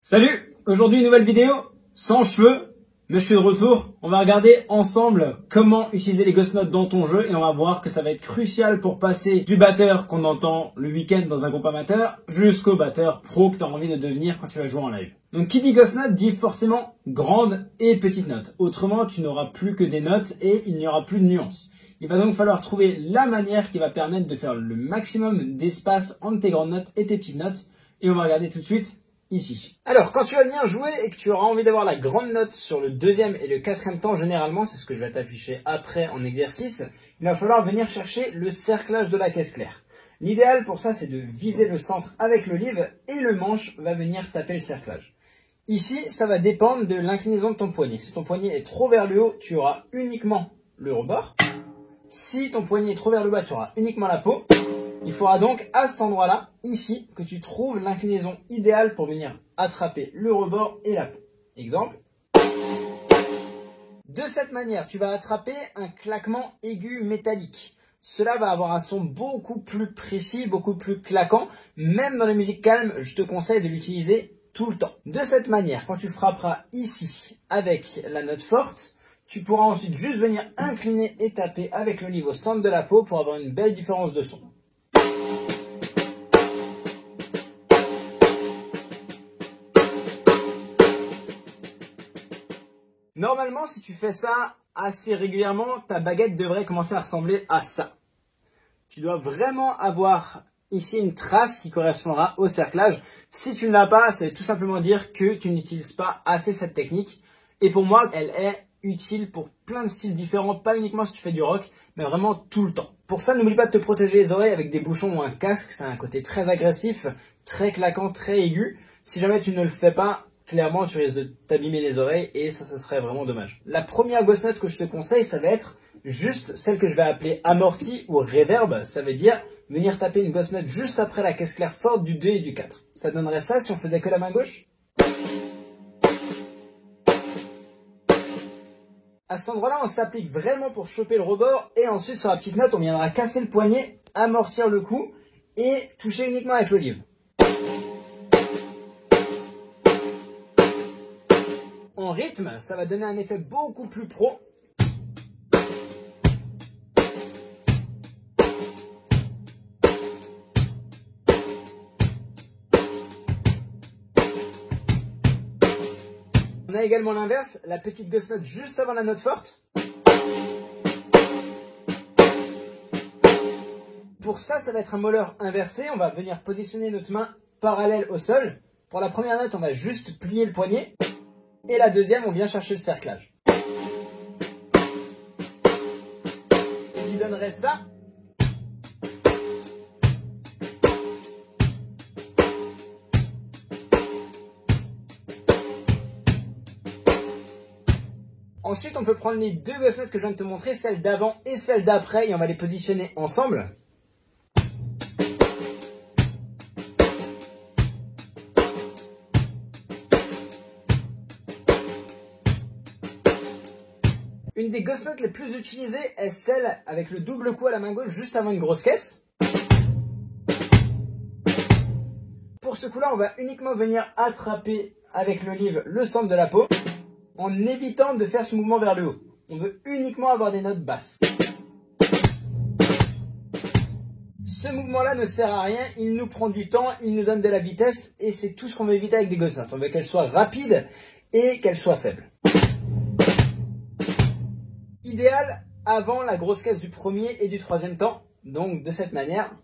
Salut! Aujourd'hui une nouvelle vidéo, sans cheveux, mais je suis de retour. On va regarder ensemble comment utiliser les ghost notes dans ton jeu et on va voir que ça va être crucial pour passer du batteur qu'on entend le week-end dans un groupe amateur jusqu'au batteur pro que tu as envie de devenir quand tu vas jouer en live. Donc qui dit ghost note dit forcément grande et petite note. Autrement, tu n'auras plus que des notes et il n'y aura plus de nuances. Il va donc falloir trouver la manière qui va permettre de faire le maximum d'espace entre tes grandes notes et tes petites notes. Et on va regarder tout de suite ici. Alors, quand tu vas venir jouer et que tu auras envie d'avoir la grande note sur le deuxième et le quatrième temps, généralement, c'est ce que je vais t'afficher après en exercice, il va falloir venir chercher le cerclage de la caisse claire. L'idéal pour ça, c'est de viser le centre avec l'olive et le manche va venir taper le cerclage. Ici, ça va dépendre de l'inclinaison de ton poignet. Si ton poignet est trop vers le haut, tu auras uniquement le rebord. Si ton poignet est trop vers le bas, tu auras uniquement la peau. Il faudra donc à cet endroit-là, ici, que tu trouves l'inclinaison idéale pour venir attraper le rebord et la peau. Exemple. De cette manière, tu vas attraper un claquement aigu métallique. Cela va avoir un son beaucoup plus précis, beaucoup plus claquant. Même dans les musiques calmes, je te conseille de l'utiliser tout le temps. De cette manière, quand tu frapperas ici avec la note forte, tu pourras ensuite juste venir incliner et taper avec l'olive au centre de la peau pour avoir une belle différence de son. Normalement, si tu fais ça assez régulièrement, ta baguette devrait commencer à ressembler à ça. Tu dois vraiment avoir ici une trace qui correspondra au cerclage. Si tu ne l'as pas, ça veut tout simplement dire que tu n'utilises pas assez cette technique. Et pour moi, elle est utile pour plein de styles différents, pas uniquement si tu fais du rock, mais vraiment tout le temps. Pour ça, n'oublie pas de te protéger les oreilles avec des bouchons ou un casque. C'est un côté très agressif, très claquant, très aigu. Si jamais tu ne le fais pas, clairement, tu risques de t'abîmer les oreilles et ça serait vraiment dommage. La première ghost note que je te conseille, ça va être juste celle que je vais appeler amorti ou reverb. Ça veut dire venir taper une ghost note juste après la caisse claire forte du 2 et du 4. Ça donnerait ça si on faisait que la main gauche. À cet endroit-là, on s'applique vraiment pour choper le rebord et ensuite sur la petite note, on viendra casser le poignet, amortir le coup et toucher uniquement avec l'olive. En rythme, ça va donner un effet beaucoup plus pro. On a également l'inverse, la petite ghost note juste avant la note forte. Pour ça, ça va être un molleur inversé. On va venir positionner notre main parallèle au sol. Pour la première note, on va juste plier le poignet. Et la deuxième, on vient chercher le cerclage. Qui donnerait ça. Ensuite, on peut prendre les deux ghost notes que je viens de te montrer, celle d'avant et celle d'après, et on va les positionner ensemble. Une des ghost notes les plus utilisées est celle avec le double coup à la main gauche juste avant une grosse caisse. Pour ce coup-là, on va uniquement venir attraper avec l'olive le centre de la peau en évitant de faire ce mouvement vers le haut. On veut uniquement avoir des notes basses. Ce mouvement-là ne sert à rien, il nous prend du temps, il nous donne de la vitesse et c'est tout ce qu'on veut éviter avec des ghost notes. On veut qu'elles soient rapides et qu'elles soient faibles. Idéal avant la grosse caisse du premier et du troisième temps, donc de cette manière.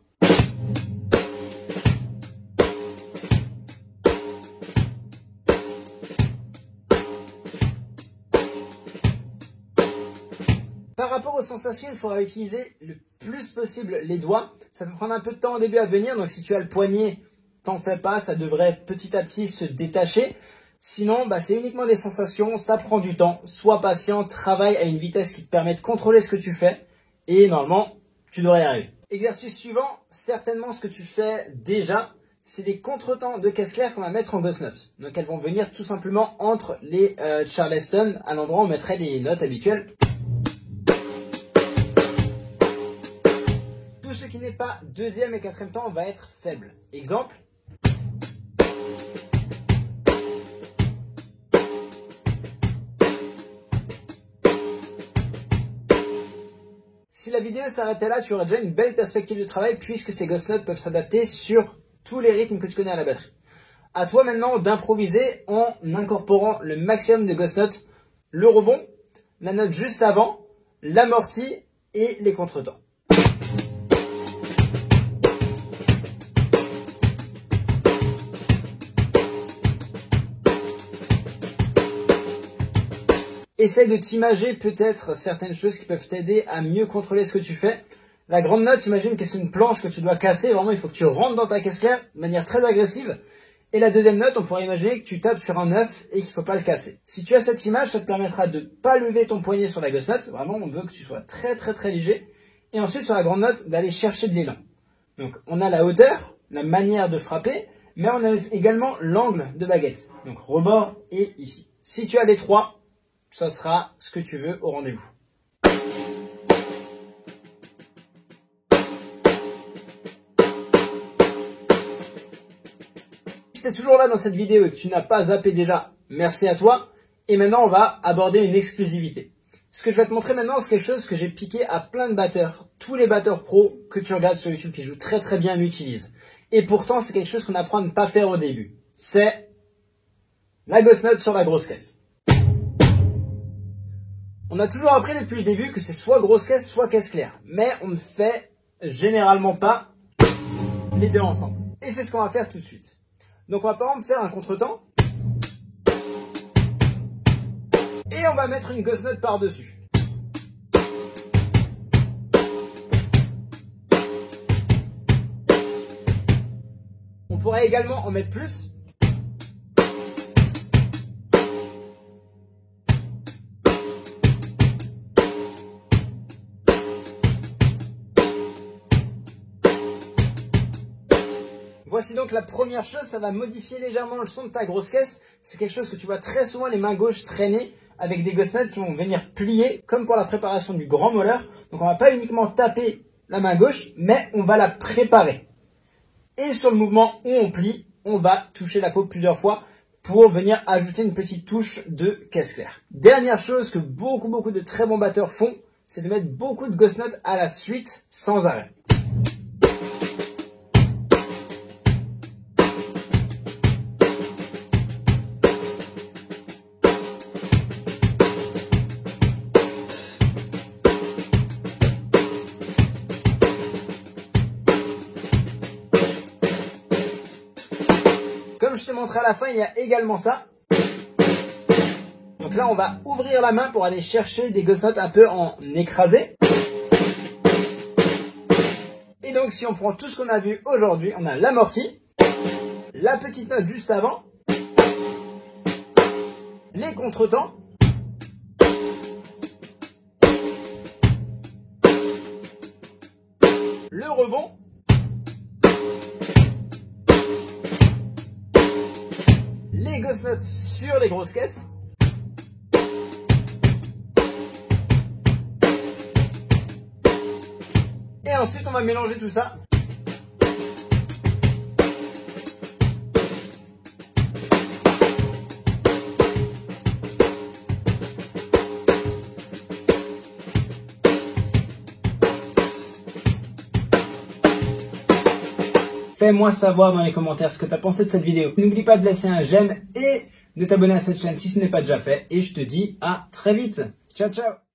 Par rapport aux sensations, il faudra utiliser le plus possible les doigts. Ça peut prendre un peu de temps au début à venir, donc si tu as le poignet, t'en fais pas, ça devrait petit à petit se détacher. Sinon, c'est uniquement des sensations, ça prend du temps. Sois patient, travaille à une vitesse qui te permet de contrôler ce que tu fais. Et normalement, tu devrais y arriver. Exercice suivant, certainement ce que tu fais déjà, c'est des contretemps de caisse claire qu'on va mettre en ghost notes. Donc elles vont venir tout simplement entre les Charleston, à l'endroit où on mettrait les notes habituelles. Tout ce qui n'est pas deuxième et quatrième temps va être faible. Exemple. Si la vidéo s'arrêtait là, tu aurais déjà une belle perspective de travail puisque ces ghost notes peuvent s'adapter sur tous les rythmes que tu connais à la batterie. À toi maintenant d'improviser en incorporant le maximum de ghost notes, le rebond, la note juste avant, l'amorti et les contretemps. Essaye de t'imager peut-être certaines choses qui peuvent t'aider à mieux contrôler ce que tu fais. La grande note, imagine que c'est une planche que tu dois casser. Vraiment, il faut que tu rentres dans ta caisse claire de manière très agressive. Et la deuxième note, on pourrait imaginer que tu tapes sur un œuf et qu'il ne faut pas le casser. Si tu as cette image, ça te permettra de ne pas lever ton poignet sur la ghost note. Vraiment, on veut que tu sois très très très léger. Et ensuite, sur la grande note, d'aller chercher de l'élan. Donc, on a la hauteur, la manière de frapper, mais on a également l'angle de baguette. Donc, rebord et ici. Si tu as les trois, ça sera ce que tu veux au rendez-vous. Si tu es toujours là dans cette vidéo et que tu n'as pas zappé déjà, merci à toi. Et maintenant, on va aborder une exclusivité. Ce que je vais te montrer maintenant, c'est quelque chose que j'ai piqué à plein de batteurs. Tous les batteurs pros que tu regardes sur YouTube qui jouent très très bien l'utilisent. Et pourtant, c'est quelque chose qu'on apprend à ne pas faire au début. C'est la ghost note sur la grosse caisse. On a toujours appris depuis le début que c'est soit grosse caisse, soit caisse claire. Mais on ne fait généralement pas les deux ensemble. Et c'est ce qu'on va faire tout de suite. Donc on va par exemple faire un contretemps. Et on va mettre une ghost note par-dessus. On pourrait également en mettre plus. Voici donc la première chose, ça va modifier légèrement le son de ta grosse caisse. C'est quelque chose que tu vois très souvent les mains gauches traîner avec des ghost notes qui vont venir plier comme pour la préparation du grand molleur. Donc on va pas uniquement taper la main gauche, mais on va la préparer. Et sur le mouvement où on plie, on va toucher la peau plusieurs fois pour venir ajouter une petite touche de caisse claire. Dernière chose que beaucoup de très bons batteurs font, c'est de mettre beaucoup de ghost notes à la suite sans arrêt. Comme je te montrerai à la fin, il y a également ça. Donc là, on va ouvrir la main pour aller chercher des ghost notes un peu en écrasé. Et donc, si on prend tout ce qu'on a vu aujourd'hui, on a l'amorti, la petite note juste avant, les contretemps, le rebond, les ghost notes sur les grosses caisses. Et ensuite, on va mélanger tout ça. Fais-moi savoir dans les commentaires ce que tu as pensé de cette vidéo. N'oublie pas de laisser un j'aime et de t'abonner à cette chaîne si ce n'est pas déjà fait. Et je te dis à très vite. Ciao, ciao!